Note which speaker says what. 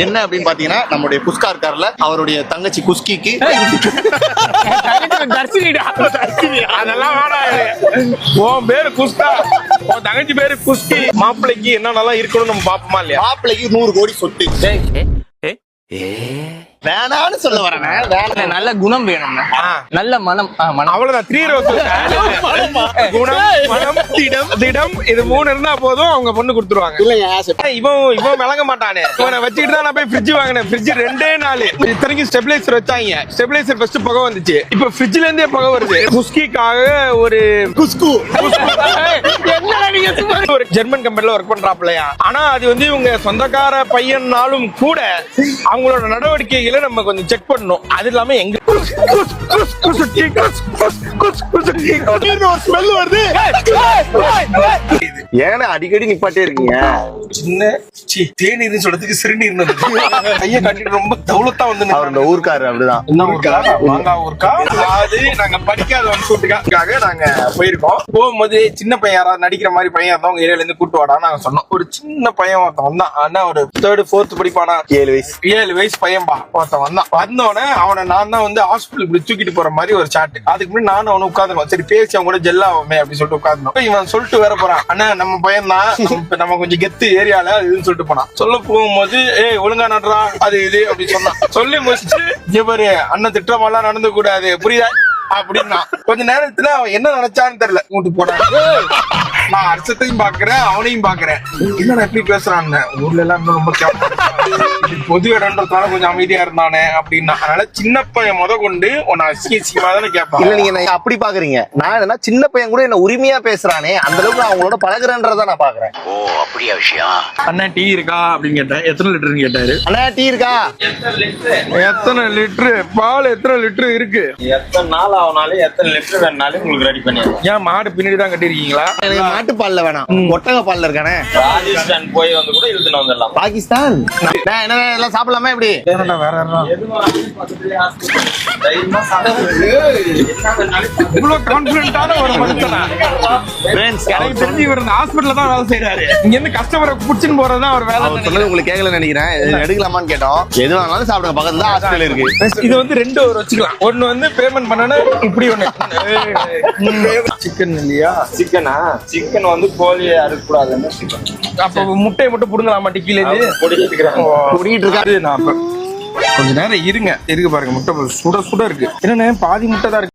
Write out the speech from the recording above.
Speaker 1: என்ன அப்படின்னு பாத்தீங்கன்னா நம்மளுடைய குஸ்கா இருக்காருல அவருடைய தங்கச்சி குஸ்கிக்கு
Speaker 2: அதெல்லாம் உன் பேரு குஸ்கா, உன் தங்கச்சி பேரு குஸ்கி. மாப்பிள்ளைக்கு என்னென்னலாம் இருக்கணும் நம்ம பாப்போமா இல்லையா?
Speaker 1: மாப்பிள்ளைக்கு 100 கோடி சொத்து வேணான்னு சொல்ல வரேன்.
Speaker 3: நல்ல குணம் வேணும், நல்ல மனம்.
Speaker 2: அவ்வளவுதான். 3 ரோஸ். குணம், மனம், திடம் இது 3 இருந்தா போதும், அவங்க பொண்ணு கொடுத்துருவாங்க. இவன் விளங்க மாட்டானே. இவனை வச்சுக்கிட்டு தான் நான் போய் ஃப்ரிட்ஜ் வாங்கினேன். ஃப்ரிட்ஜ் 2 நாள் இத்தனைக்கும் ஸ்டெபிலைசர் வச்சாங்க. ஸ்டெபிலைசர் ஃபர்ஸ்ட் புகை வந்துச்சு, இப்ப ஃப்ரிட்ஜ்ல இருந்தே புகை வருது. குஸ்கிக்காக ஒரு குஸ்கு ஒரு ஜெர்மன் கம்பெனில ஒர்க் பண்றாப்லையா. ஆனா அது வந்து இவங்க சொந்தக்கார பையனாலும் கூட அவங்களோட நடவடிக்கைகளை நம்ம கொஞ்சம் செக் பண்ணணும். அது இல்லாம எங்க
Speaker 1: ஏன்னா அடிக்கடி நிப்பாட்டே இருக்கீங்க.
Speaker 2: சின்ன தேநீர் சொல்றதுக்கு சிறுநீர் கையை காட்டிட்டு ரொம்ப தௌலத்தா வந்து
Speaker 1: அவரோட ஊர்க்காரு அப்படிதான்.
Speaker 2: அது நாங்க படிக்காத கூட்டுக்காக நாங்க போயிருக்கோம். போகும்போது சின்ன பையன் யாராவது நடிக்கிற மாதிரி பையன் இருந்தா உங்க ஏரியால இருந்து கூட்டு வாடா நாங்க சொன்னோம். ஒரு சின்ன பையன் ஒருத்தன் வந்தான். ஆனா ஒரு 3rd 4th படிப்பானா, 7 வயசு பையன்பா ஒருத்தன் வந்தான். வந்தோடனே அவனை நான் தான் வந்து ஹாஸ்பிட்டல் இப்படி தூக்கிட்டு போற மாதிரி ஒரு சாட்டு. அதுக்கு முன்னாடி நானும் அவனை உட்காந்துருவோம். சரி பேசி அவன் கூட ஜெல்லாவே அப்படின்னு சொல்லிட்டு உட்காந்துருவோம். இவன் சொல்லிட்டு வேற போறான், அண்ணா நம்ம பையன் தான், நம்ம கொஞ்சம் கெத்து ஏரியால இதுன்னு சொல்லிட்டு போனான். சொல்ல போகும்போது ஒழுங்கா நடுறா அது இது அப்படின்னு சொன்னான். சொல்லி முடிச்சுட்டு இவரு அண்ணன் திட்டமெல்லாம் நடந்து கூடாது புரியுதா அப்படின்னா கொஞ்ச நேரத்துல அவன் என்ன நினைச்சான்னு தெரியல. கூட்டு போனான். நான் அர்த்தத்தையும் பாக்குறேன், அவனையும் பாக்குறேன். என்ன எப்படி பேசுறான், ஊர்ல எல்லாம் ரொம்ப பொது இடம்ன்றதால கொஞ்சம் அமைதியா இருந்தானே அப்படின்னா. அதனால சின்ன பையன் கொண்டு உன்னை அசிங்கமா தானே கேட்பான்.
Speaker 1: இல்ல நீங்க அப்படி பாக்குறீங்க. நான் என்ன சின்ன பையன் கூட என்ன உரிமையா பேசுறானே, அந்த அளவுக்கு நான் அவங்களோட பழகுறேன்றத நான் பாக்குறேன். ஓ அப்படியா விஷயம்.
Speaker 2: அண்ணா டீ இருக்கா அப்படின்னு கேட்டேன். எத்தனை லிட்டர்னு கேட்டாரு.
Speaker 1: அண்ணா டீ இருக்கா?
Speaker 2: எத்தனை லிட்டரு பால், எத்தனை லிட்டரு இருக்கு,
Speaker 3: எத்தனை நாள் ஆனாலும் எத்தனை லிட்டர் வேணாலும் உங்களுக்கு ரெடி பண்ணிடுவோம்.
Speaker 2: ஏன் மாடு பின்னாடி தான் கட்டிருக்கீங்களா?
Speaker 1: மாட்டு பால்ல வேணாம், ஒட்டக பால்ல இருக்கானே.
Speaker 3: ராஜஸ்தான் போய் வந்து கூட இழுத்துட்டு வந்துடலாம்.
Speaker 1: பாகிஸ்தான் என்ன எல்லாம் சாப்பிடலாமா? எப்படி
Speaker 2: வேற இவ்வளவு கான்பிடன்டான ஒரு மனுஷனா? எனக்கு தெரிஞ்சு இவர் ஹாஸ்பிட்டல்ல தான் வேலை செய்யறாரு. இங்க இருந்து கஸ்டமரை புடிச்சுன்னு போறதுதான் அவர் வேலை.
Speaker 1: சொன்னது உங்களுக்கு கேட்கல நினைக்கிறேன். எடுக்கலாமான்னு கேட்டோம். எது வேணாலும் சாப்பிடுங்க, பக்கத்துல தான் ஹாஸ்பிட்டல் இருக்கு.
Speaker 2: இது வந்து 2 ஒரு வச்சுக்கலாம். ஒன்னு வந்து பேமெண்ட் பண்ணனா இப்படி ஒண்ணு. சிக்கன் இல்லையா?
Speaker 3: சிக்கனா? சிக்கன் வந்து கோழி அறுக்க கூடாதுன்னு சிக்கன்.
Speaker 2: அப்ப முட்டையை மட்டும் புடுங்கலாமா? டிக்கில
Speaker 1: குடிக்கிட்டு இருக்காரு.
Speaker 2: நான் கொஞ்ச நேரம் இருங்க பாருங்க. முட்டை சுட சுட இருக்கு. என்னன்னா பாதி முட்டை தான் இருக்கு.